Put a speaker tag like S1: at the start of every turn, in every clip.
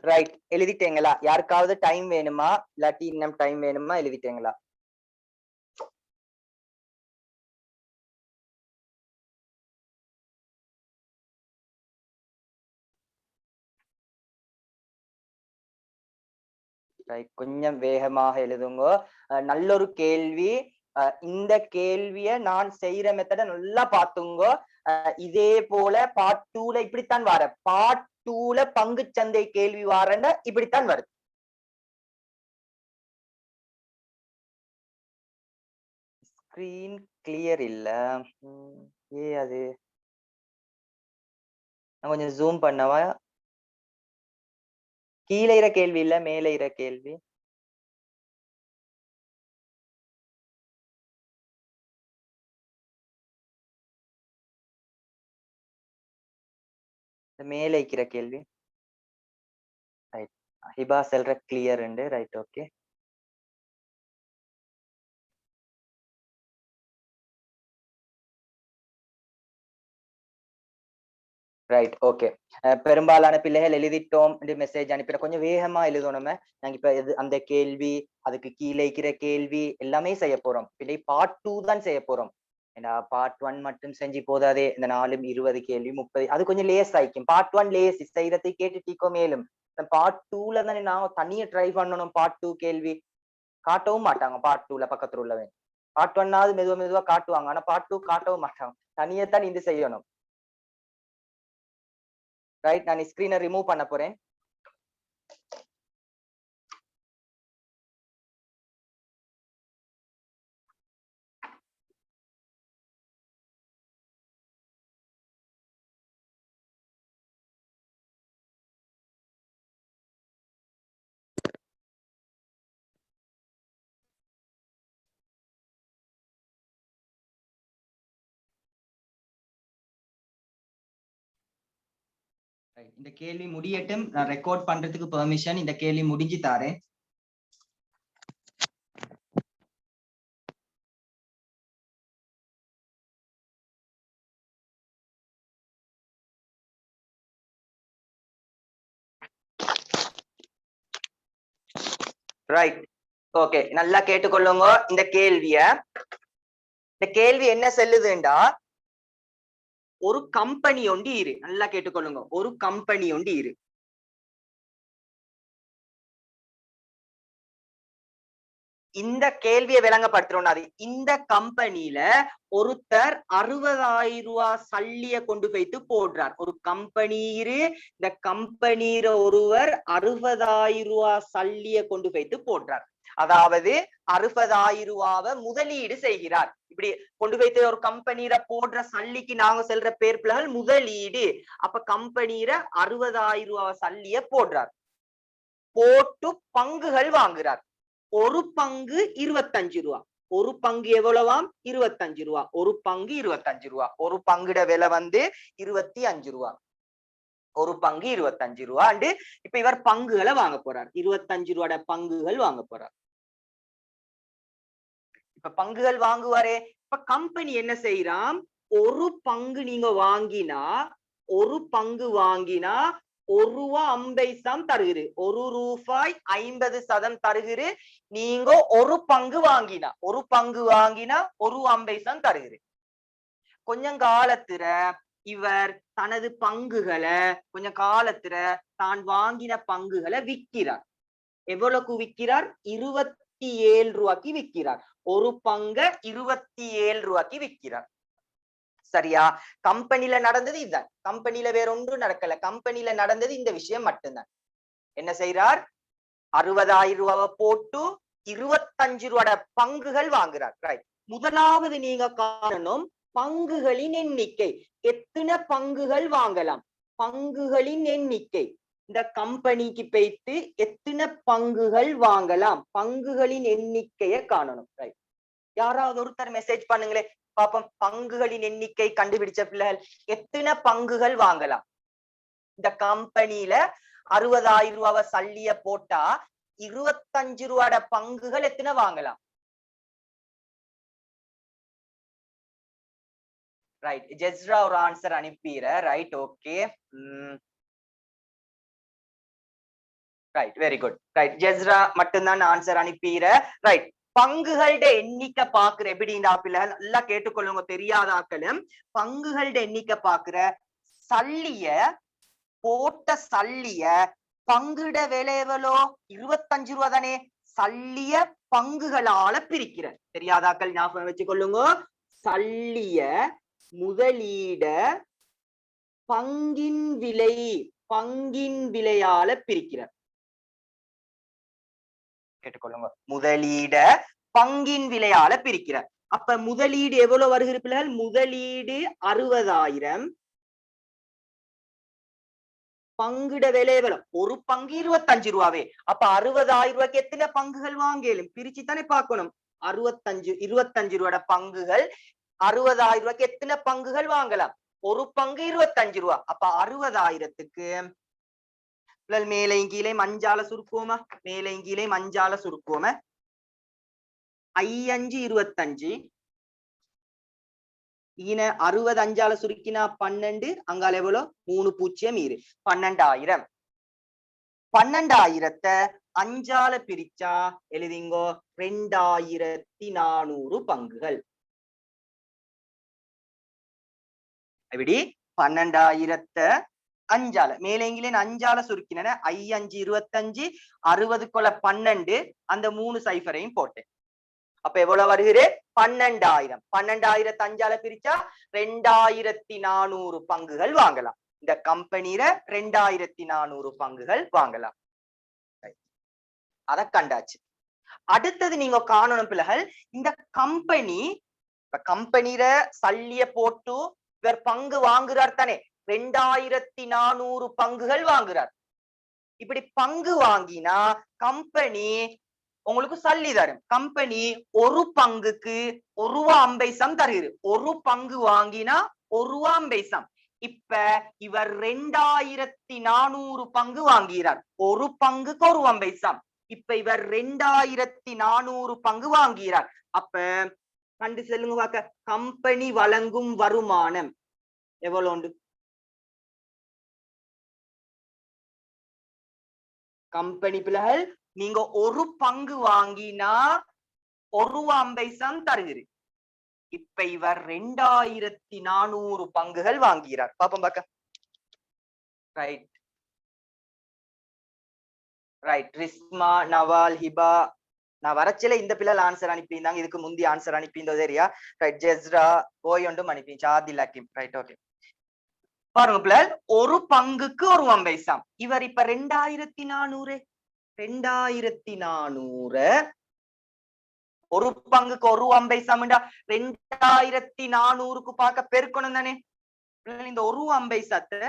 S1: Right, எழுதிட்டீங்களா? யாருக்காவது time வேணுமா இல்லாட்டி இன்னும் டைம் வேணுமா? எழுதிட்டீங்களா? கொஞ்சம் வேகமாக எழுதுங்க. நல்லொரு கேள்வி. இந்த கேள்விய நான் செய்யற மெத்தட நல்லா பாத்துங்க. இதே போல பார்ட் 2ல இப்படித்தான் வர. பார்ட் 2ல பங்குச்சந்தை கேள்வி வாரன்னா இப்படித்தான் வருது. ஸ்கிரீன் கிளியர் இல்ல. அது நான் கொஞ்சம் ஜூம் பண்ணவா? கீழே இற கேள்வி இல்ல, மேலே இற கேள்வி. மேலே இருக்கிற கேள்வி. ரைட், ஹிபா செல்ற கிளியர் உண்டு. Right, okay. Right, okay. பெரும்பாலான பிள்ளைகள் எழுதிட்டோம் என்று மெசேஜ் அனுப்பின. கொஞ்சம் வேகமா எழுதணும். நாங்க இப்ப அந்த கேள்வி, அதுக்கு கீழே இருக்கிற கேள்வி எல்லாமே செய்ய போறோம். பிள்ளை பார்ட் 2 தான் செய்ய போறோம். ஏன்னா பார்ட் 1 மட்டும் செஞ்சு போதாதே. இந்த 4 20 கேள்வி 30 அது கொஞ்சம் லேஸ் ஆயிக்கும். பார்ட் 1 லேஸ் செய்யறதை கேட்டுட்டீக்கோ. மேலும் பார்ட் 2ல தானே நான் தனியா ட்ரை பண்ணணும். பார்ட் 2 கேள்வி காட்டவும் மாட்டாங்க. பார்ட் 2ல பக்கத்துல உள்ளவன் பார்ட் 1ஆவது மெதுவா மெதுவா காட்டுவாங்க. ஆனா பார்ட் 2 காட்டவும் மாட்டாங்க. தனியா தான் இது செய்யணும். ரைட், நான் ஸ்கிரீனை ரிமூவ் பண்ண போறேன். இந்த கேள்வி முடியட்டும். நான் ரெக்கார்ட் பண்றதுக்கு பெர்மிஷன் இந்த கேள்வி முடிஞ்சு தாரேன். Right, okay. நல்லா கேட்டுக்கொள்ளுங்க இந்த கேள்விய. இந்த கேள்வி என்ன சொல்லுதுண்டா, ஒரு கம்பெனி ஒண்டி இரு. நல்லா கேட்டுக்கொள்ளுங்க. ஒரு கம்பெனி ஒண்டி இரு. இந்த கேள்வியை விளங்கப்படுத்துறோம். அது இந்த கம்பெனில ஒருத்தர் 60,000 ரூபாய் சல்லிய கொண்டு போய்த்து போடுறார். ஒரு கம்பெனி இரு. இந்த கம்பெனியில ஒருவர் 60,000 ரூபாய் சல்லிய கொண்டு போய்த்து போடுறார். அதாவது 60,000 ரூபாவை முதலீடு செய்கிறார். இப்படி கொண்டு போய்த்து ஒரு கம்பெனியில போடுற சல்லிக்கு நாங்க செல்ற பேர் பிள்ளைகள் முதலீடு. அப்ப கம்பெனியில 60,000 ரூபாய் சல்லிய போடுறார். போட்டு பங்குகள் வாங்குறார். ஒரு பங்கு 25 ரூபா. ஒரு பங்கு எவ்வளவாம்? 25 ரூபா. ஒரு பங்கு 25 ரூபா. ஒரு பங்குட விலை 25 ரூபா. ஒரு பங்கு 25 ரூபா. இப்ப இவர் பங்குகளை வாங்க போறார். 25 ரூபாய் பங்குகள் வாங்க போறார். இப்ப பங்குகள் வாங்குவாரே. இப்ப கம்பெனி என்ன செய்யறான்? ஒரு பங்கு நீங்க வாங்கினா, ஒரு பங்கு வாங்கினா ₹1.50 தருகிறு. ₹1.50 தருகிறு. நீங்க ஒரு பங்கு வாங்கினா, ஒரு பங்கு வாங்கினா ₹1.50 தருகிறு. கொஞ்சம் காலத்துல இவர் தனது பங்குகளை கொஞ்சம் காலத்துல தான் வாங்கின பங்குகளை விற்கிறார். எவ்வளவுக்கு விற்கிறார்? 27 ரூபாய்க்கு விற்கிறார். ஒரு பங்க 27 ரூபாய்க்கு விற்கிறார். சரியா? கம்பெனில நடந்தது இதுதான். கம்பெனில வேற ஒன்றும் நடக்கல. கம்பெனில நடந்தது இந்த விஷயம் மட்டும்தான். என்ன செய்யறார்? 60,000 ரூபாவை போட்டு 25 ரூபாய் பங்குகள் வாங்குறார். ரைட். முதலாவது நீங்க காணணும் பங்குகளின் எண்ணிக்கை. எத்தனை பங்குகள் வாங்கலாம்? பங்குகளின் எண்ணிக்கை. இந்த கம்பெனிக்கு போய்த்து எத்தனை பங்குகள் வாங்கலாம்? பங்குகளின் எண்ணிக்கையை காணணும். ரைட். யாராவது ஒருத்தர் மெசேஜ் பண்ணுங்களே பாப்போம். பங்குகளின் எண்ணிக்கை கண்டுபிடிச்ச பிள்ளைகள் எத்தனை பங்குகள் வாங்கலாம்? இந்த கம்பெனியில 60,000 ரூபாவை சல்லிய போட்டா 25 ரூபாய் பங்குகள் எத்தனை வாங்கலாம்? ரைட், ஜெஸ்ரா ஒரு ஆன்சர் அனுப்பிற. Right, okay. Right, very good. Right, Jesra மட்டும்தான் ஆன்சர் அனுப்பிற. ரைட், பங்குகளோட எண்ணிக்கை பாக்குற எப்படின்னா பிள்ளை நல்லா கேட்டுக்கொள்ளுங்க, தெரியாத ஆக்களும் பங்குகளோட எண்ணிக்கை பாக்குற சல்லிய போட்ட சல்லிய பங்குட விலை எவ்வளோ 25 ரூபா தானே. சல்லிய பங்குகளால பிரிக்கிற தெரியாதாக்கள் ஞாபகம் வச்சுக்கொள்ளுங்க. சல்லிய முதலீட பங்கின் விலையால பிரிக்கிற கேட்டுக்கொள்ளுங்க. முதலீட பங்கின் விலையால பிரிக்கிற. அப்ப முதலீடு எவ்வளவு வருகிற பிள்ளைகள்? முதலீடு 60,000, பங்குட விலை எவ்வளவு? ஒரு பங்கு 25 ரூபாவே. அப்ப 60,000 ரூபாய்க்கு எத்தனை பங்குகள் வாங்கலும் பிரிச்சு தானே பார்க்கணும். 25 ரூபாய் பங்குகள் 60,000 ரூபாய்க்கு எத்தனை பங்குகள் வாங்கலாம்? ஒரு பங்கு 25 ரூபா. அப்ப 60,000க்கு மேலையும் கீழே மஞ்சால சுருக்குவோமா? மேலையும் கீழே மஞ்சால சுருக்குவோமா? 5 25 ஈன 60 அஞ்சால சுருக்கினா 12, அங்கால எவ்வளவு? 3 பூஜ்ஜியம் 12,000. 12,000 அஞ்சால பிரிச்சா எழுதிங்கோ 2400 பங்குகள். எப்படி? 12,000 அஞ்சால மேலேங்கிலே அஞ்சால சுருக்கின 5 25 60 கொல 12, அந்த 3 சைஃபரையும் போட்டேன். அப்ப எவ்வளவு வருகிறது? 12,000. 12,000 அஞ்சால பிரிச்சா 2400 பங்குகள் வாங்கலாம். இந்த கம்பெனியில 2400 பங்குகள் வாங்கலாம். அத கண்டாச்சு. அடுத்தது நீங்க காணணும் பிள்ளைகள், இந்த கம்பெனியில சல்லிய போட்டு இவர் பங்கு வாங்குறார் தானே. 2400 பங்குகள் வாங்குறார். இப்படி பங்கு வாங்கினா கம்பெனி உங்களுக்கு சல்லி தரும். கம்பெனி ஒரு பங்குக்கு ₹1.50 தருகிறது. ஒரு பங்கு வாங்கினா ₹1.50. இப்ப இவர் 2400 பங்கு வாங்கிறார். ஒரு பங்குக்கு ₹1.50. இப்ப இவர் 2400 பங்கு வாங்கிறார். அப்ப கண்டு செல்லுங்க பாக்க, கம்பெனி வழங்கும் வருமானம் எவ்வளவு உண்டு? கம்பெனி பிள்ளைகள் நீங்க ஒரு பங்கு வாங்கினா ₹1.50 தருகிறது. இப்ப இவர் 2400 பங்குகள் வாங்கிறார். பாப்போம் பாக்க. ரைட் ரைட், ரிஸ்மா, நவால், ஹிபா, நான் வரச்சில இந்த பிள்ளை ஆன்சர் அனுப்பியிருந்தாங்க. இதுக்கு முந்தைய ஆன்சர் அனுப்பியிருந்தோம் சரியா? ரைட், ஜெஸ்ரா போய் ஒன்றும் அனுப்பி ஆதில் ஹக்கீம். Right, okay. பாருங்க பிள்ளை, ஒரு பங்குக்கு ₹1.50. இவர் இப்ப 2400 ஒரு பங்குக்கு ₹1.50 2400க்கு பார்க்க பெருக்கணும் தானே. இந்த ₹1.50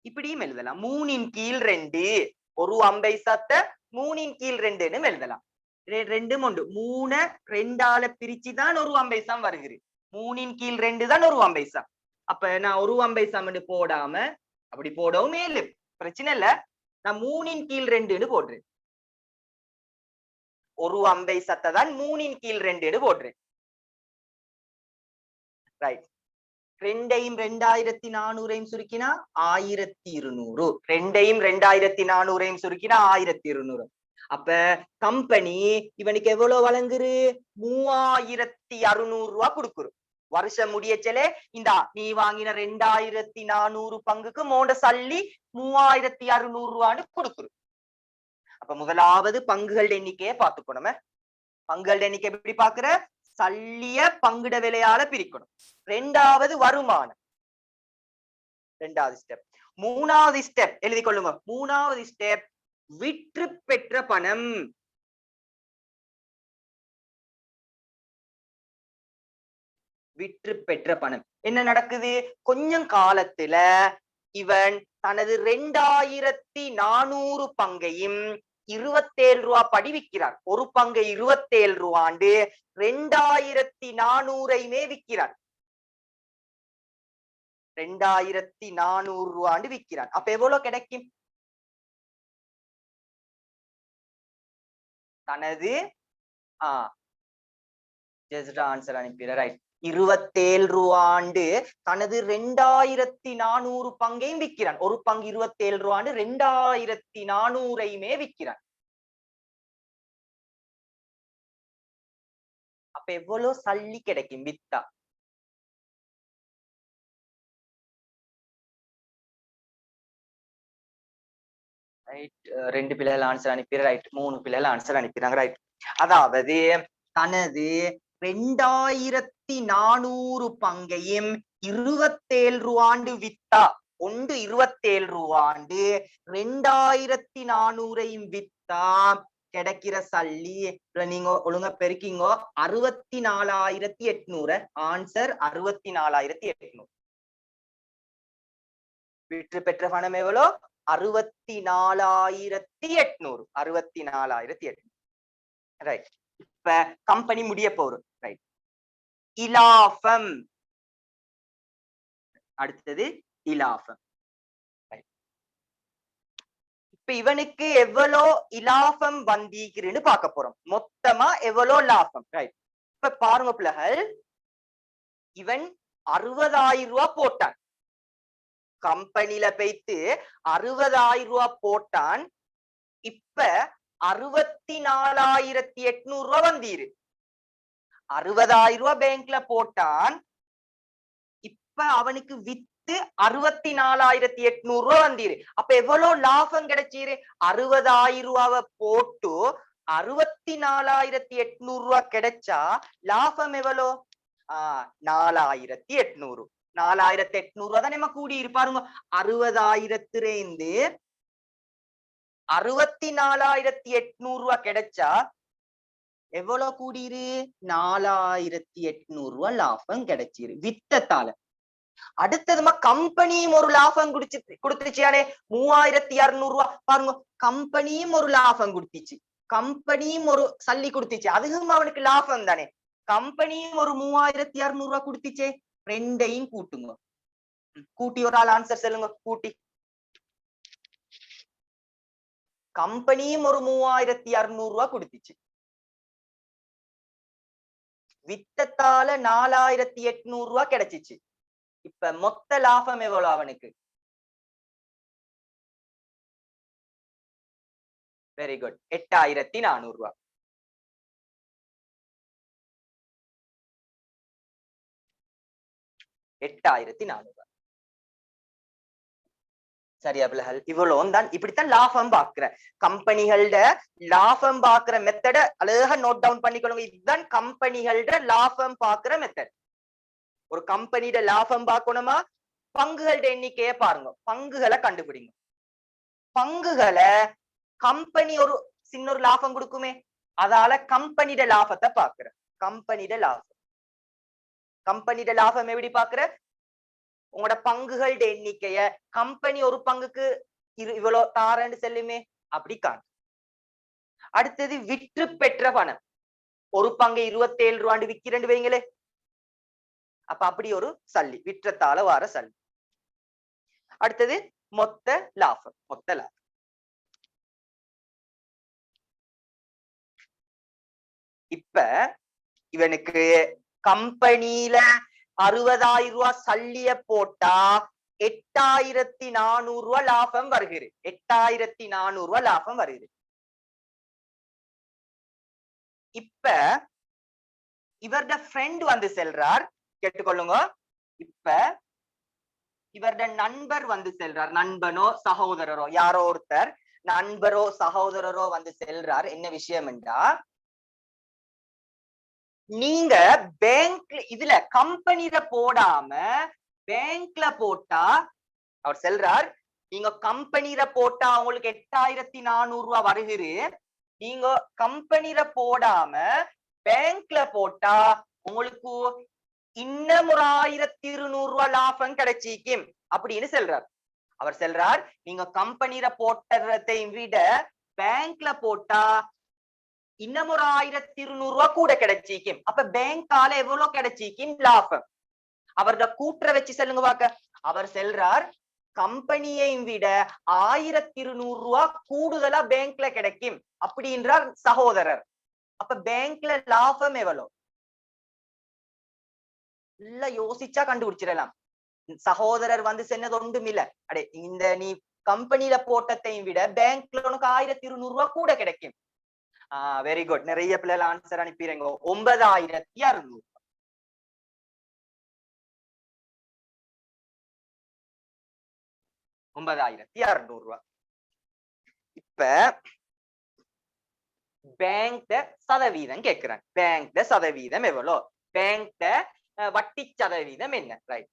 S1: இப்படியும் எழுதலாம். 3/2 ₹1.50 3/2 எழுதலாம். 2 உண்டு. 3 2ஆல பிரிச்சுதான் ₹1.50 வருகிறது. 3/2 தான் ₹1.50. அப்ப நான் ₹1.50 போடாம அப்படி போடவும் மேலு பிரச்சனை இல்ல. நான் 3/2 போடுறேன். ₹1.50 தான் 3/2 போடுறேன். ரைட், 2ஐயும் 2400ஐயும் சுருக்கினா 1200. 2ஐயும் 2400ஐயும் சுருக்கினா 1200. அப்ப கம்பெனி இவனுக்கு எவ்வளவு வழங்குரு? 3600 ரூபாய் கொடுக்குறு. வருஷம் முடியச்சலே இந்தா நீ வாங்கின 2400 பங்குக்கு மோண்ட சல்லி 3600 ரூபான்னு கொடுக்குறு. அப்ப முதலாவது பங்குகள் எண்ணிக்கையை பார்த்துக்கணும். பங்குகள் எண்ணிக்கை எப்படி பாக்குற? சல்லிய பங்குட விலையால பிரிக்கணும். ரெண்டாவது வருமானம், ரெண்டாவது ஸ்டெப். மூணாவது ஸ்டெப் எழுதி கொள்ளுங்க. மூணாவது ஸ்டெப் விற்று பெற்ற பணம். விற்று பெற்ற பணம் என்ன நடக்குது? கொஞ்சம் காலத்துல இவன் தனது 2400 பங்கையும் 27 ரூபாய் படி விற்கிறார். ஒரு பங்கு 27 ரூபாண்டு 2400ஐயுமே விற்கிறார். 2400 ரூபாண்டு விற்கிறார். அப்ப எவ்வளவு கிடைக்கும்? தனது ஆன்சர் அனுப்பிற. ரைட், ரூபாண்டு தனது 2400 பங்கையும் விற்கிறான். ஒரு பங்கு ரூபாண்டு 2400ஐயுமே விற்கிறான். அப்ப எவ்வளவு சல்லி கிடைக்கும் வித்தா? ரைட், 2 பிள்ளைகள் ஆன்சர் அனுப்பி ரைட், 3 பிள்ளைகள் ஆன்சர் அனுப்பிறாங்க ரைட். அதாவது தனது 2400 பங்கையும் 27 ரூபாண்டு வித்தா. ஒன்று 27 ரூபாண்டு 2400ஐயும் வித்தா கிடைக்கிற சல்லி நீங்க ஒழுங்கா பெருக்கிங்கோ 64,800. ஆன்சர் 64,800. விற்று பெற்ற பணம் எவ்வளோ? 64,800. 64,800 ரைட். இப்ப கம்பெனி முடிய போறோம் ரைட். இலாபம், அடுத்தது இலாபம். இப்ப இவனுக்கு எவ்வளோ இலாபம் வந்திருக்குன்னு பார்க்க போறோம். மொத்தமா எவ்வளோ லாபம் ரைட். இப்ப பாருங்க பிள்ளைகள், இவன் 60,000 ரூபாய் போட்டான். கம்பெனில போயிட்டு 60,000 ரூபாய் போட்டான். இப்ப 64,800 ரூபாய் வந்தீரு. 60,000 ரூபாய் பேங்க்ல போட்டான். இப்ப அவனுக்கு வித்து 64,800 ரூபாய் வந்தீரு. அப்ப எவ்வளவு லாபம் கிடைச்சீரு? 60,000 ரூபாவை போட்டு 64,800 ரூபாய் கிடைச்சா லாபம் எவ்வளோ? 4,800. 4,800 ரூபாய் தான் நம்ம கூடி இருப்பாருங்க. 60,000 64,800 ரூபாய் கிடைச்சா எவ்வளவு கூடிரு? 4,800 ரூபாய் லாபம் கிடைச்சிரு வித்தத்தால. அடுத்ததுமா கம்பெனியும் ஒரு லாபம் கொடுத்துருச்சியானே 3,200 ரூபாய். பாருங்க, கம்பெனியும் ஒரு லாபம் கொடுத்துச்சு. கம்பெனியும் ஒரு சல்லி கொடுத்துச்சு. அதுவும் அவனுக்கு லாபம் தானே. கம்பெனியும் ஒரு 3,200 ரூபாய் கொடுத்துச்சே. ரெண்டையும் கூட்டுங்க. கூட்டி ஒரு ஆள் ஆன்சர் சொல்லுங்க. கூட்டி கம்பெனியும் ஒரு 3,200 ரூபாய் கொடுத்துச்சு. வித்தத்தால 4,800 ரூபாய் கிடைச்சிச்சு. இப்ப மொத்த லாபம் எவ்வளவு அவனுக்கு? வெரி குட், 8,400 ரூபாய். சரியா பிள்ளைகள்? இவ்வளவு தான். இப்படித்தான் லாபம் பாக்குற கம்பெனிகளோட லாபம் பாக்குற மெத்தட அழகா நோட் டவுன் பண்ணிக்கொள்ளுங்க. இதுதான் கம்பெனிகளோட லாபம் பாக்குற மெத்தட். ஒரு கம்பெனியோட லாபம் பார்க்கணுமா? பங்குகளோட எண்ணிக்கையை பாருங்க, பங்குகளை கண்டுபிடிங்க. பங்குகளை கம்பெனி ஒரு சின்ன ஒரு லாபம் கொடுக்குமே, அதால கம்பெனியோட லாபத்தை பாக்குற. கம்பெனியோட லாபம் எப்படி பாக்குற? உங்களோட பங்குகளோட எண்ணிக்கைய கம்பெனி ஒரு பங்குக்கு இவ்வளவு தாரன்னு செல்லுமே, அப்படி காணு. அடுத்தது விற்று பெற்ற பணம். ஒரு பங்கு 27 ரூபாண்டு விக்கிறேன்னு வைங்களே, அப்ப அப்படி ஒரு சல்லி, விற்றத்தால வார சல்லி. அடுத்தது மொத்த லாபம். இப்ப இவனுக்கு கம்பெனியில 60,000 ரூபாய் சல்லிய போட்டா 8,400 ரூபாய் லாபம் வருகிறது. 8,400 ரூபாய் லாபம் வருகிறது. இப்ப இவருடைய ஃப்ரெண்ட் வந்து செல்றார், கேட்டுக்கொள்ளுங்க. இப்ப இவருடைய நண்பர் வந்து செல்றார். நண்பனோ சகோதரரோ யாரோ ஒருத்தர், நண்பரோ சகோதரரோ வந்து செல்றார். என்ன விஷயம் என்றா, நீங்க பேங்க்ல இதுல கம்பெனில போடாம பேங்க்ல போட்டா, அவர் செல்றார், நீங்க கம்பெனில போட்டா உங்களுக்கு 8,400 ரூபாய் வருகிறது. நீங்க கம்பெனில போடாம பேங்க்ல போட்டா உங்களுக்கு இன்னும் ஒரு 1,200 ரூபாய் லாபம் கிடைச்சிக்கும் அப்படின்னு செல்றார். அவர் செல்றார், நீங்க கம்பெனில போட்டதை விட பேங்க்ல போட்டா இன்னும் ஒரு 1,200 ரூபாய் கூட கிடைச்சிக்கும். அப்ப பேங்கால எவ்வளவு கிடைச்சிக்கும் லாபம்? அவரோட கூட்டுற வச்சு செல்லுங்க பாக்க. அவர் செல்றார், கம்பெனியை விட 1,200 ரூபாய் கூடுதலா பேங்க்ல கிடைக்கும் அப்படின்றார் சகோதரர். அப்ப பேங்க்ல லாபம் எவ்வளவு? இல்ல யோசிச்சா கண்டுபிடிச்சிடலாம். சகோதரர் வந்து சொன்னது ஒன்றும் இல்ல. அடே இந்த நீ கம்பெனில போட்டதையும் விட பேங்க்ல உனக்கு 1200 ரூபாய் கூட கிடைக்கும். Very good. நிறைய பிள்ளைகள் ஆன்சர் அனுப்பிடுங்க. 9600. 9600 ரூபாய். இப்ப பேங்க்ல சதவீதம் கேட்கிறேன். பேங்க்ல சதவீதம் எவ்வளோ? பேங்க்ல வட்டி சதவீதம் என்ன? ரைட்,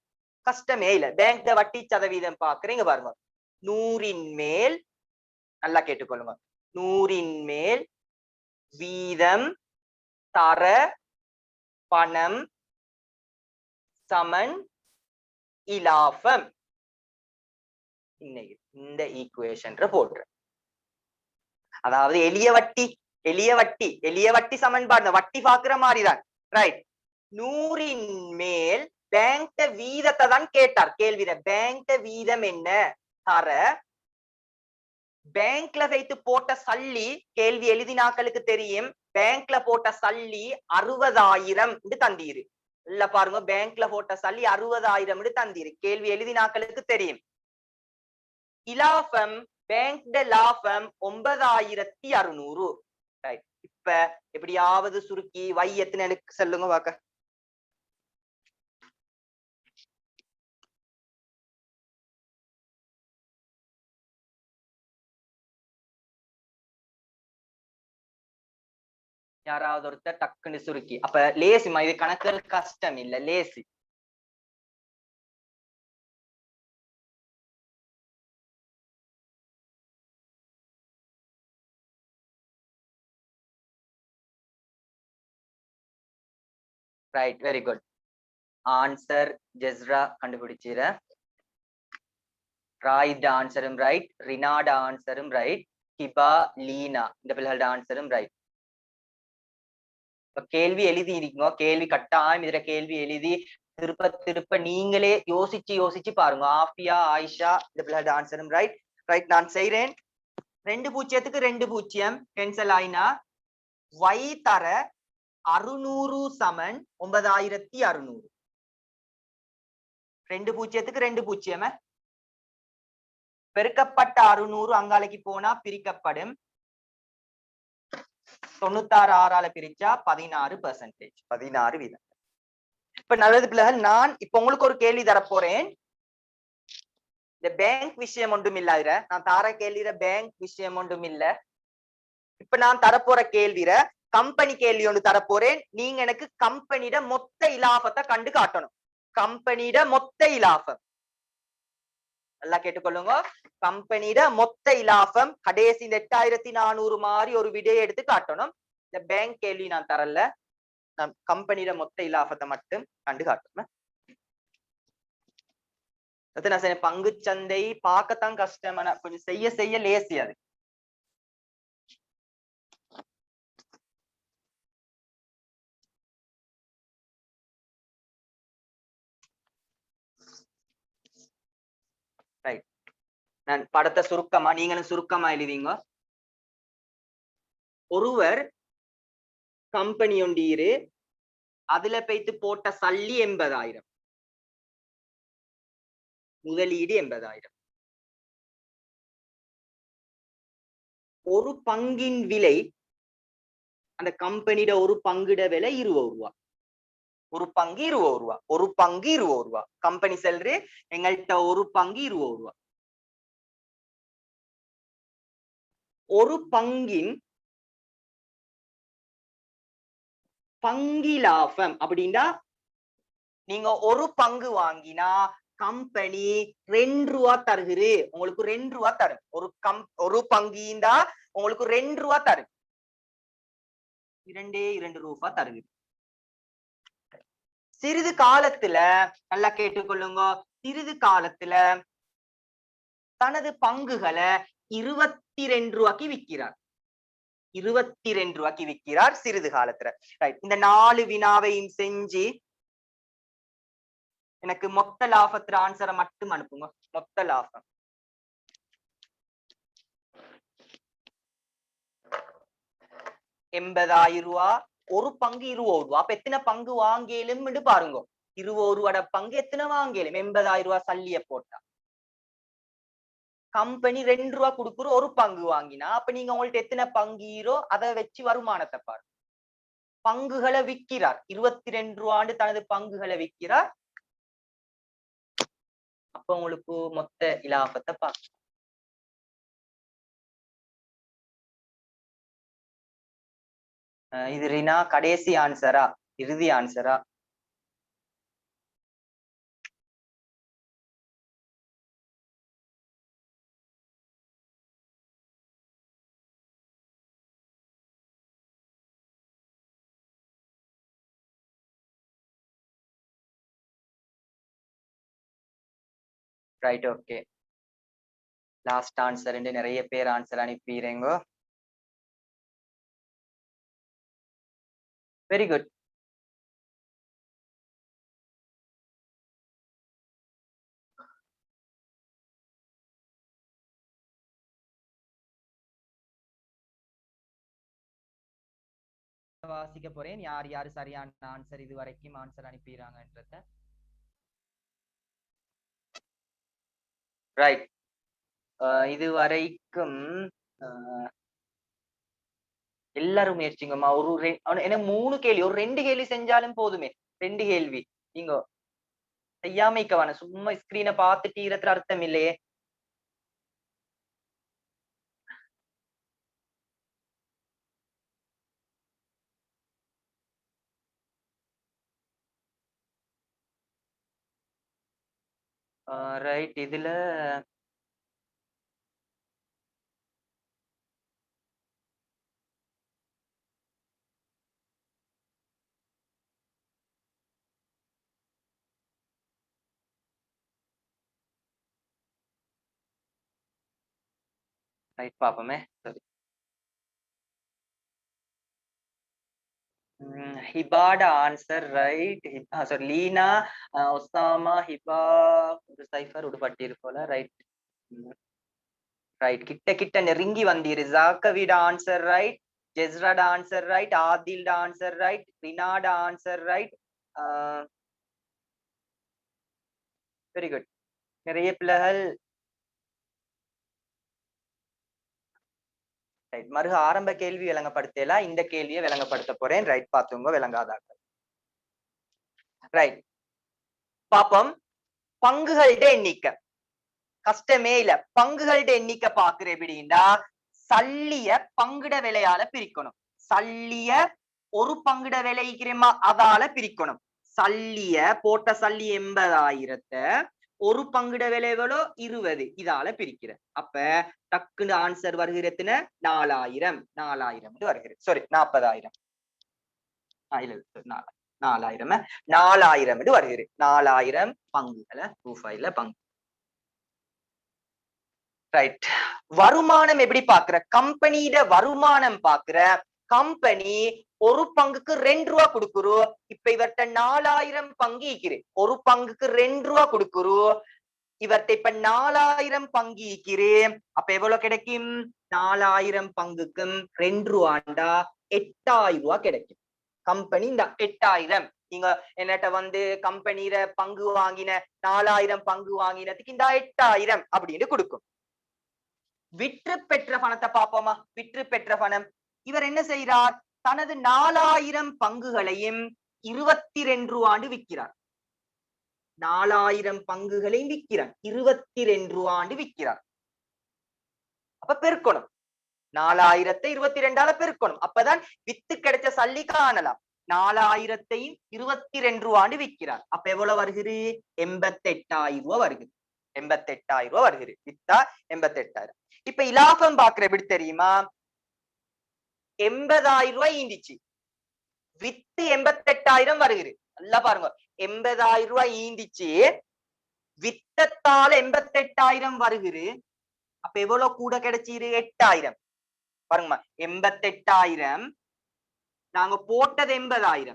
S1: கஷ்டமே இல்ல. பேங்க்ல வட்டி சதவீதம் பாக்குறீங்க பாருங்க. 100ன் மேல், நல்லா கேட்டுக்கொள்ளுங்க, 100ன் மேல் வீதம் தர பணம் சமன் இலாபம். இந்த ஈக்குவேஷன் போடுறேன். அதாவது எளிய வட்டி சமன்பாடு, வட்டி பாக்குற மாதிரிதான். ரைட், 100ன் மேல் பேங்க் வீதத்தை தான் கேட்டார் கேள்வியில. பேங்க் வீதம் என்ன தர, பேங்க்ல வைத்து போட்ட சல்லி, கேள்வி எழுதினாக்களுக்கு தெரியும், பேங்க்ல போட்ட சல்லி 60,000 தந்தீரு. இல்ல பாருங்க, பேங்க்ல போட்ட சல்லி 60,000 தந்தீரு. கேள்வி எழுதினாக்களுக்கு தெரியும். இலாபம், பேங்க் லாபம் 9600. ரைட், இப்ப எப்படியாவது சுருக்கி வை எத்தனை சொல்லுங்க பாக்க. யாராவது ஒருத்தர் டக்குன்னு சுருக்கி. அப்ப லேசிமா, இது கணக்குகள் கஷ்டம் இல்ல, லேசி. Right, very good. Answer Jesra கண்டுபிடிச்சிர. ராய்ட ஆன்சரும் ரைட், ரினாட ஆன்சரும் ரைட், கிபா, லீனா இந்த பிள்ளைகளோட ஆன்சரும் ரைட். இப்ப கேள்வி எழுதி இருக்கீங்க, கேள்வி கட்டாயம் இதுல கேள்வி எழுதி திருப்ப திருப்ப நீங்களே யோசிச்சு பாருங்க. ஆஃபியா, ஆயிஷா இந்த பிள்ளைகளோட ஆன்சரும் ரைட். ரைட், நான் செய்றேன். 2 0க்கு 2 0 கேன்சல் ஆயினா y தர 600 சமன் 9600. 2 0க்கு 2 0 பெருக்கப்பட்ட 600 அங்காலைக்கு போனா பிரிக்கப்படும். 96 6ஆல பிரிச்சா 16%, 16 வீதம். இப்ப நல்லது பிள்ளைகள், நான் இப்ப உங்களுக்கு ஒரு கேள்வி தரப்போறேன். இந்த பேங்க் விஷயம் ஒன்றும் இல்ல. நான் தார கேள்வியில பேங்க் விஷயம் ஒன்றும் இல்ல. இப்ப நான் தரப்போற கேள்வியில கம்பெனி கேள்வி ஒன்று தரப்போறேன். நீங்க எனக்கு கம்பெனியோட மொத்த இலாபத்தை கண்டு காட்டணும். கம்பெனியோட மொத்த இலாபம் நல்லா கேட்டுக்கொள்ளுங்க. கம்பெனியோட மொத்த இலாபம் கடைசி 8400 மாதிரி ஒரு விடையை எடுத்து காட்டணும். இந்த பேங்க் கேள்வி நான் தரல, நான் கம்பெனியோட மொத்த இலாபத்தை மட்டும் கண்டு காட்டணும். பங்கு சந்தை பார்க்கத்தான் கஷ்டம், ஆனா கொஞ்சம் செய்ய லேசி. அது ரைட், நான் படத்தை சுருக்கமா, நீங்களும் சுருக்கமா எழுதிங்க. ஒருவர் கம்பெனி ஒன்றீரு, அதுல போய்த்து போட்ட சல்லி 80,000, முதலீடு 80,000. ஒரு பங்கின் விலை, அந்த கம்பெனியோட ஒரு பங்குட விலை 20 ரூபாய். ஒரு பங்கு 20 ரூபாய். ஒரு பங்கு 20 ரூபாய். கம்பெனி செல்றே எங்கள்கிட்ட ஒரு பங்கு 20 ரூபாய். ஒரு பங்கின் பங்கிலாபம் அப்படின்னா, நீங்க ஒரு பங்கு வாங்கினா கம்பெனி 2 ரூபாய் தருகுது. உங்களுக்கு 2 ரூபாய் தரும். ஒரு பங்கிந்தா உங்களுக்கு 2 ரூபாய் தரும். 2 ரூபாய் தருகுது. சிறிது காலத்துல, நல்லா கேட்டுக்கொள்ளுங்க, சிறிது காலத்துல தனது பங்குகளை 22 ரூபாய்க்கு விற்கிறார். 22 ரூபாய்க்கு விற்கிறார் சிறிது காலத்துல. இந்த 4 வினாவையும் செஞ்சு எனக்கு மொத்த லாபத்துல ஆன்சரை மட்டும் அனுப்புங்க. மொத்த லாபம் 80,000 ரூபாய். ஒரு பங்கு 20 ரூபாய். அப்ப எத்தனை பங்கு வாங்கிலும் பாருங்க. 21 பங்கு எத்தனை வாங்கலும் 80,000 ரூபாய் சல்லிய போட்டா கம்பெனி 2 ரூபா கொடுக்குற ஒரு பங்கு வாங்கினா அப்ப நீங்க உங்கள்ட்ட எத்தனை பங்கீரோ அதை வச்சு வருமானத்தை பாரு. பங்குகளை விற்கிறார் 22 ரூபாண்டு தனது பங்குகளை விற்கிறார். அப்ப உங்களுக்கு மொத்த இலாபத்தை பார்க்க இது ரீனா கடைசி ஆன்சரா இறுதி ஆன்சரா? Right, okay. லாஸ்ட் ஆன்சர் நிறைய பேர் ஆன்சர் அனுப்பிடுறீங்க. Very good. வாசிக்க போறேன் யார் யாரு சரியான ஆன்சர் இது வரைக்கும் ஆன்சர் அனுப்பிடுறாங்கன்றத. ரைட், இது வரைக்கும் எல்லாரும் முயற்சிங்கம்மா. ஒரு என்ன 3 கேள்வி, ஒரு 2 கேள்வி செஞ்சாலும் போதுமே. 2 கேள்வி நீங்க செய்யாமைக்கவான சும்மா ஸ்கிரீனை பார்த்துட்டு இடத்துல அர்த்தம் இல்லையே. ரைட், இதுல ரைட் பாப்போமே. சரி, ஹிபாட answer right. Sorry, Leena, Osama, Hiba ஒரு சைஃபர் உடுபட்டிரு போல. ரைட் ரைட், கிட்ட கிட்ட நெருங்கி வந்தீரு. ஜாக்கவிட ஆன்சர் ரைட், ஜெஸ்ராட ஆன்சர் ரைட், ஆதில்ட ஆன்சர் ரைட், ரினாட ஆன்சர் ரைட். Very good. நிறைய பிள்ளைகள் ரைட். மறுக ஆரம்ப கேள்வி விளங்கப்படுத்தலாம், இந்த கேள்வியை விளங்கப்படுத்த போறேன். ரைட், பாத்துங்க விளங்காதாக்கள். ரைட், பாப்போம். பங்குகளோட எண்ணிக்கை கஷ்டமே இல்ல. பங்குகளோட எண்ணிக்கை பாக்குற எப்படின்னா சல்லிய பங்குட விலையால பிரிக்கணும். சல்லிய ஒரு பங்குட விலைக்கிறமா அதால பிரிக்கணும். சல்லிய போட்ட சல்லி 80,000 ஒரு பங்குட விலைகளோ 20 இதால பிரிக்கிற. அப்ப டக்குன்னு ஆன்சர் வருகிறதுன்னு 4,000 வருகிறது. சாரி, 40,000 4,000 வருகிறது. 4,000 பங்குகளை ரூபாயில பங்கு. ரைட், வருமானம் எப்படி பாக்குற? கம்பெனியிட வருமானம் பாக்குற. கம்பெனி ஒரு பங்குக்கு 2 ரூபா கொடுக்குறோம். இப்ப இவர்கிட்ட 4,000 பங்கு ஈக்கிறேன். ஒரு பங்குக்கு 2 ரூபா கொடுக்குறோம். இவர்கிட்ட இப்ப 4,000 பங்கு ஈக்கிறேன். அப்ப எவ்வளவு கிடைக்கும்? 4,000 பங்குக்கும் 2 ரூபாண்டா 8,000 ரூபாய் கிடைக்கும். கம்பெனி இந்த 8,000 நீங்க என்னட்ட கம்பெனியில பங்கு வாங்கின 4,000 பங்கு வாங்கினதுக்கு இந்த 8,000 அப்படின்னு கொடுக்கும். விற்று பெற்ற பணத்தை பார்ப்போமா? விற்று பெற்ற பணம், இவர் என்ன செய்யறார்? தனது 4,000 பங்குகளையும் 22 ரூபாண்டு விற்கிறார். 4,000 பங்குகளையும் விற்கிறார், 22 ரூபாண்டு விற்கிறார். அப்ப பெருக்கணும். 4,000 22ஆல பெருக்கணும். அப்பதான் வித்து கிடைச்ச சல்லி காணலாம். 4,000 22 ரூபாண்டு விற்கிறார். அப்ப எவ்வளவு வருகிறது? 88,000 ரூபாய் வருகிறது. 88,000 ரூபாய் வருகிறது. வித்தா 88,000. இப்ப இலாபம் பாக்குற எப்படி தெரியுமா? 80,000 ரூபாய் ஈண்டிச்சு, வித்து 88,000 வருகிறது. நல்லா பாருங்க, 80,000 ரூபாய் ஈண்டிச்சு, வித்தத்தால 88,000 வருகிறது. அப்ப எவ்வளவு கூட கிடைச்சிரு? 8,000. பாருங்கம்மா, 88,000 நாங்க போட்டது 80,000.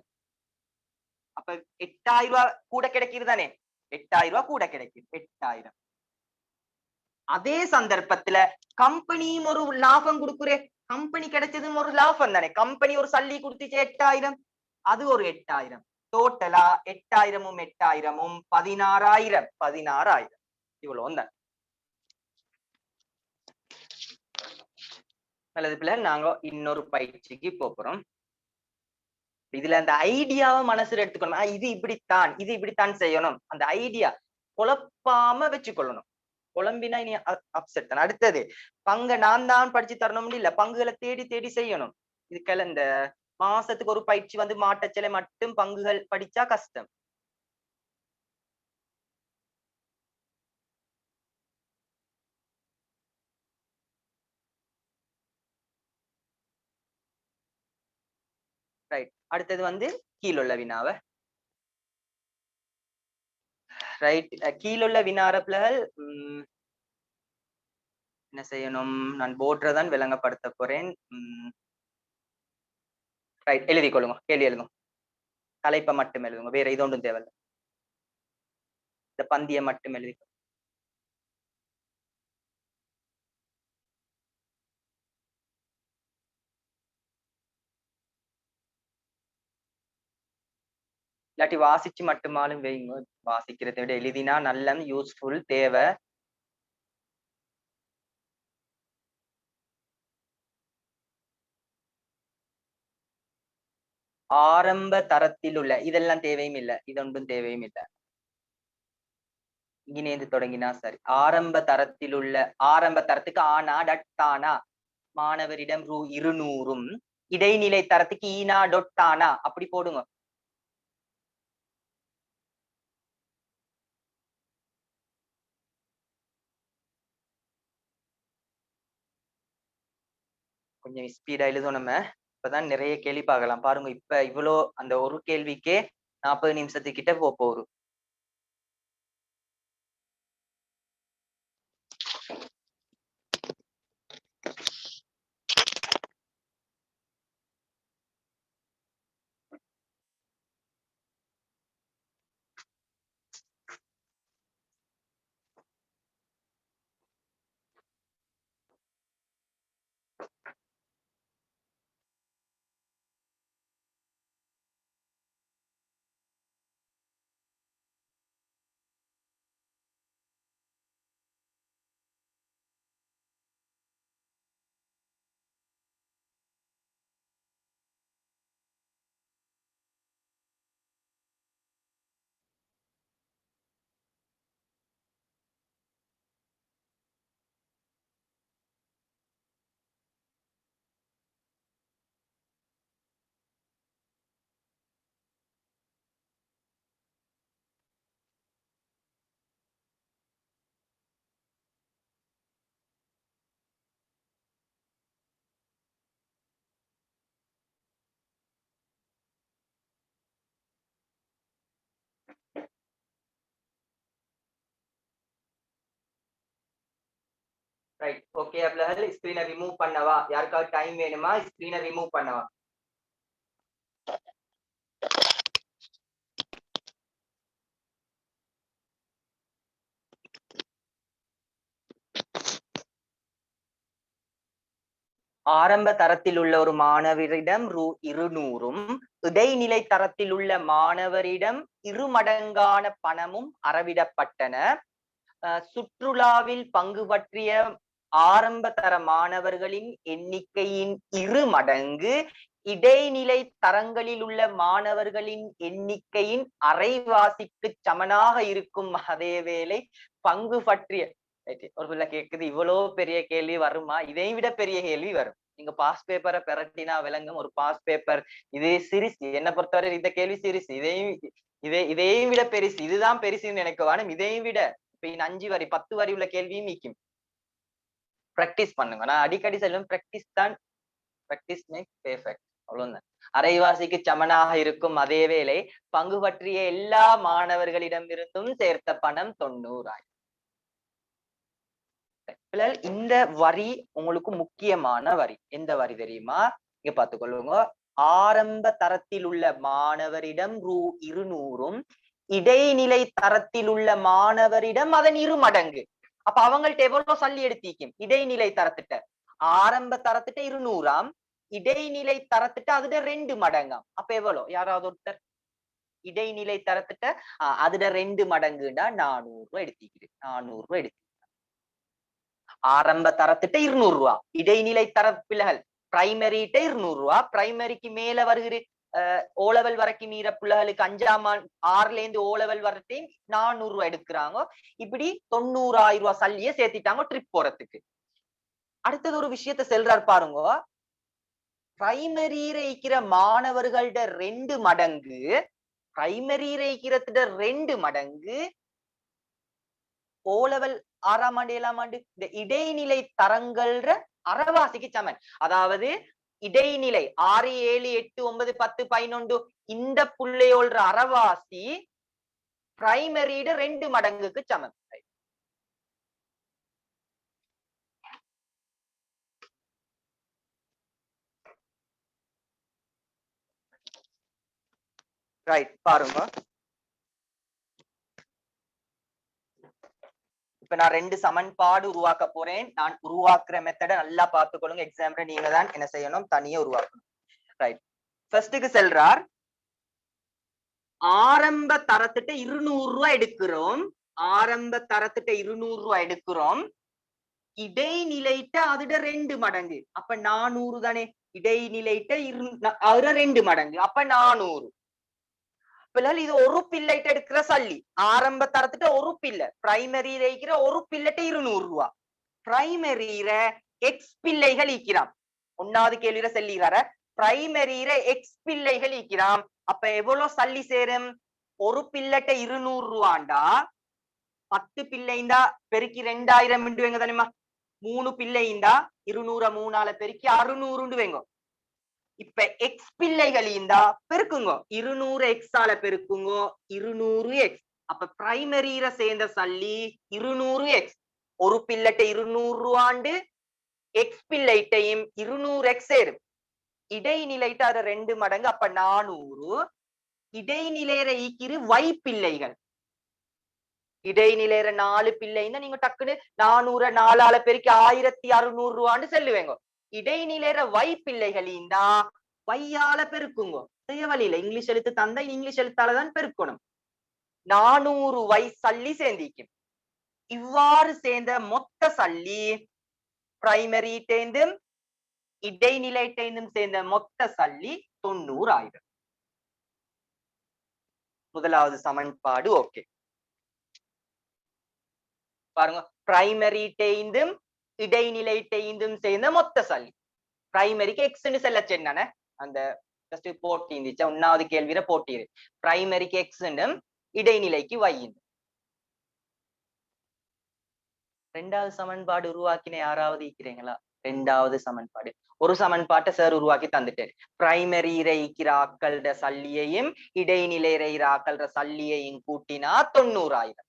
S1: அப்ப 8,000 ரூபாய் கூட கிடைக்கிறது தானே? 8,000 ரூபாய் கூட கிடைக்குது. 8,000. அதே சந்தர்ப்பத்துல கம்பெனியும் ஒரு லாபம் கொடுக்குறே. கம்பெனி கிடைச்சதும் ஒரு லாபம் தானே. கம்பெனி ஒரு சல்லி கொடுத்துச்சு 8,000, அது ஒரு 8,000. டோட்டலா 8000 8000 16,000 இவ்வளவு தான். நல்லது பிள்ளை, நாங்க இன்னொரு பயிற்சிக்கு போறோம். இதுல அந்த ஐடியாவை மனசுல எடுத்துக்கணும். இது இப்படித்தான் செய்யணும். அந்த ஐடியா குழப்பாம வச்சுக்கொள்ளணும். குழம்பினா இனி அப்செட் தான். அடுத்தது பங்க நான் தான் படிச்சு தரணும்னு இல்ல, பங்குகளை தேடி தேடி செய்யணும். இதுக்கெல்லாம் இந்த மாசத்துக்கு ஒரு பயிற்சி வந்து மாட்டச்சிலை மட்டும் பங்குகள் படிச்சா கஷ்டம். ரைட். அடுத்தது வந்து கீழுள்ள வினாவை. ரைட். கீழுள்ள வினாரப்பிள்ளைகள் என்ன செய்யணும்? நான் போர்டுறதான் விளங்கப்படுத்த போறேன். ரைட், எழுதி கொள்ளுங்க. கேள்வி எழுதுங்க. தலைப்பை மட்டும் எழுதுங்க, வேற இது ஒன்றும் தேவையில்லை. இந்த பந்தியை மட்டும் எழுதி. இல்லாட்டி வாசிச்சு மட்டுமாலும் வைங்க. வாசிக்கிறதை விட எழுதினா நல்ல யூஸ்ஃபுல், தேவை. ஆரம்ப தரத்தில் உள்ள இதெல்லாம் தேவையும் இல்லை, இதொன்றும் தேவையும் இல்லை. இங்கினேந்து தொடங்கினா சரி. ஆரம்ப தரத்தில் உள்ள, ஆரம்ப தரத்துக்கு ஆனா டட்டானா மாணவரிடம் ரூ. 200, இடைநிலை தரத்துக்கு ஈனா டொட்டானா அப்படி போடுங்க. கொஞ்சம் ஸ்பீடா எழுதும். நம்ம இப்பதான் நிறைய கேள்வி பார்க்கலாம் பாருங்க. இப்ப இவ்வளோ அந்த ஒரு கேள்விக்கே 40 நிமிஷத்துக்கிட்ட போகுது. ரைட். ஓகே அப்படியே ஸ்கிரீனை ரிமூவ் பண்ணவா? யாருக்காவது டைம் வேணுமா? ஸ்கிரீனை ரிமூவ் பண்ணவா? ஆரம்ப தரத்தில் உள்ள ஒரு மாணவரிடம் ரூ. 200, இடைநிலை தரத்தில் உள்ள மாணவரிடம் 2 மடங்கான பணமும் அறவிடப்பட்டன. சுற்றுலாவில் பங்கு பற்றிய ஆரம்ப தர மாணவர்களின் எண்ணிக்கையின் 2 மடங்கு இடைநிலை தரங்களில் உள்ள மாணவர்களின் எண்ணிக்கையின் அரைவாசிக்கு சமனாக இருக்கும். அதேவேளை பங்கு பற்றிய ஒரு பிள்ளை கேக்குது, இவ்வளவு பெரிய கேள்வி வருமா? இதையும் விட பெரிய கேள்வி வரும். நீங்க பாஸ் பேப்பரை பெரட்டினா விளங்கும். ஒரு பாஸ் பேப்பர் இதே சிரிசு, என்னை பொறுத்தவரை இந்த கேள்வி சிரிசு. இதையும் விட பெருசு, இதுதான் பெருசுன்னு நினைக்குவானும். இதையும் விட இப்ப 5 வரி 10 வரி உள்ள கேள்வியும் நீக்கும். பிராக்டிஸ் பண்ணுங்க. நான் அடிக்கடி சொல்லுவேன், பிராக்டிஸ் தான், பிராக்டிஸ் மேக்ஸ் பெர்ஃபெக்ட். அவ்வளவுதான். அரைவாசிக்கு சமனாக இருக்கும். அதேவேளை பங்கு பற்றிய எல்லா மாணவர்களிடமிருந்தும் சேர்த்த பணம் 90,000. இந்த வரி உங்களுக்கு முக்கியமான வரி. எந்த வரி தெரியுமா? இங்க பார்த்துக்கொள்ளுங்க. ஆரம்ப தரத்தில் உள்ள மாணவரிடம் ரூ. 200, இடைநிலை தரத்தில் உள்ள மாணவரிடம் அதன் 2 மடங்கு. அப்ப அவங்கள்ட்ட எவ்வளவு சல்லி எடுத்திக்கும்? இடைநிலை தரத்திட்ட ஆரம்ப தரத்திட்ட 200, இடைநிலை தரத்திட்ட அதுட 2 மடங்காம். அப்ப எவ்வளவு? யாராவது ஒருத்தர் இடைநிலை தரத்திட்ட அதுல 2 மடங்குடா 400 ரூபாய் எடுத்திக்கிறேன். 400 ரூபாய் எடுத்து ஆரம்ப தரத்திட்ட 200 ரூபாய், இடைநிலை தர பிள்ளைகள் பிரைமரிட்ட 200 ரூபாய், பிரைமரிக்கு மேல வருகிற ஓலவல் வரைக்கும் மீற பிள்ளைகளுக்கு 5ஆம் 6ல இருந்து ஓலவல் வரட்டையும் 400 ரூபாய் எடுக்கிறாங்க. இப்படி 90,000 ரூபாய் சல்லிய சேர்த்திட்டாங்க ட்ரிப் போறதுக்கு. அடுத்தது ஒரு விஷயத்த செல்றார் பாருங்க, பிரைமரியில இருக்கிற மாணவர்கள்ட 2 மடங்கு, பிரைமரியில இருக்கிறத 2 மடங்கு ஓலவல் 6ஆம் ஆண்டு 7ஆம் ஆண்டு இந்த இடைநிலை தரங்கள்ற அறவாசிக்கு சமன். அதாவது இடைநிலை 6, 7, 8, 9, 10, 11 இந்த புள்ளையோள்ற அறவாசி பிரைமரியிட 2 மடங்குக்கு சமன். ரைட், பாருங்க. இப்ப நான் 2 சமன்பாடு உருவாக்க போறேன். நான் உருவாக்குற மெத்தட நல்லா பார்த்துக்கொள்ளுங்க. எக்ஸாம்ல நீங்க தான் என்ன செய்யணும், தனியா உருவாக்கணும். ரைட், ஃபர்ஸ்ட்டுக்கு செல்றார். ஆரம்ப தரத்திட்ட 200 ரூபாய் எடுக்கிறோம். ஆரம்ப தரத்திட்ட 200 ரூபாய் எடுக்கிறோம். இடைநிலைட்ட அதுட 2 மடங்கு. அப்ப 400 தானே. இடைநிலைட்ட அதுட 2 மடங்கு. அப்ப 400. பிள்ளைகள் இது ஒரு பிள்ளைட்ட எடுக்கிற சல்லி. ஆரம்ப தரத்திட்ட ஒரு பிள்ளை, பிரைமரியில இருக்கிற ஒரு பிள்ளைட்ட 200 ரூபாய். பிரைமரியில எக்ஸ் பிள்ளைகள் ஈக்கிறான். 1வது கேள்வியில செல்லிறார பிரைமரியில எக்ஸ் பிள்ளைகள் ஈக்கிறான். அப்ப எவ்வளவு சல்லி சேரும்? ஒரு பிள்ளைட்ட 200 ரூபாண்டா 10 பிள்ளைந்தா பெருக்கி 2000 வைங்க தானேமா. 3 பிள்ளைந்தா 200 3ஆல பெருக்கி 600 வைங்க. இப்ப எக்ஸ் பிள்ளைகள் இந்தா பெருக்குங்க, 200 எக்ஸ் ஆல பெருக்குங்க, 200 எக்ஸ். அப்ப பிரைமரியில சேர்ந்த சல்லி 200 எக்ஸ். ஒரு பிள்ளைட்ட 200 ரூபாண்டு எக்ஸ் பிள்ளைட்டையும் 200 எக்ஸ் சேரும். இடைநிலைட்ட அது 2 மடங்கு. அப்ப 400. இடைநிலையில ஈக்கிரு வை பிள்ளைகள். இடைநிலையில 4 பிள்ளைன்னா நீங்க டக்குன்னு 400 4ஆல பெருக்கி 1600 ரூபான்னு செல்லுவேங்க. இடைநிலையில வை பிள்ளைகள் இந்தா வையால பெருக்குங்க. செய்ய வழியில இங்கிலீஷ் எழுத்து தந்தா இங்கிலீஷ் எழுத்தாலதான் பெருக்கணும். 400 வை சல்லி சேர்ந்திக்கும். இவ்வாறு சேர்ந்த மொத்த சல்லி பிரைமரி தேர்ந்தும் இடைநிலை தேர்ந்தும் சேர்ந்த மொத்த சல்லி 90,000. முதலாவது சமன்பாடு ஓகே. பாருங்க, பிரைமரி தேய்ந்தும் இடைநிலை தேய்ந்தும் சேர்ந்த மொத்த சல்லி. பிரைமரிக்கு எக்ஸ்ன்னு செல்ல சென்னானே அந்த போட்டி இருந்துச்சு. 1வது கேள்வியில போட்டிரு. பிரைமரிக்கு எக்ஸ்ன்னும் இடைநிலைக்கு y. 2வது சமன்பாடு உருவாக்கின யாராவது இருக்கிறீங்களா? 2வது சமன்பாடு ஒரு சமன்பாட்டை சார் உருவாக்கி தந்துட்டேன். பிரைமரி இருக்கிற ஆக்கள்ட சல்லியையும் இடைநிலை இருக்கிற ஆக்கள்ட சல்லியையும் கூட்டினா 90,000.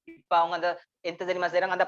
S1: இப்ப அவங்க அந்த எந்த தெரியுமா செய்யறாங்க, அந்த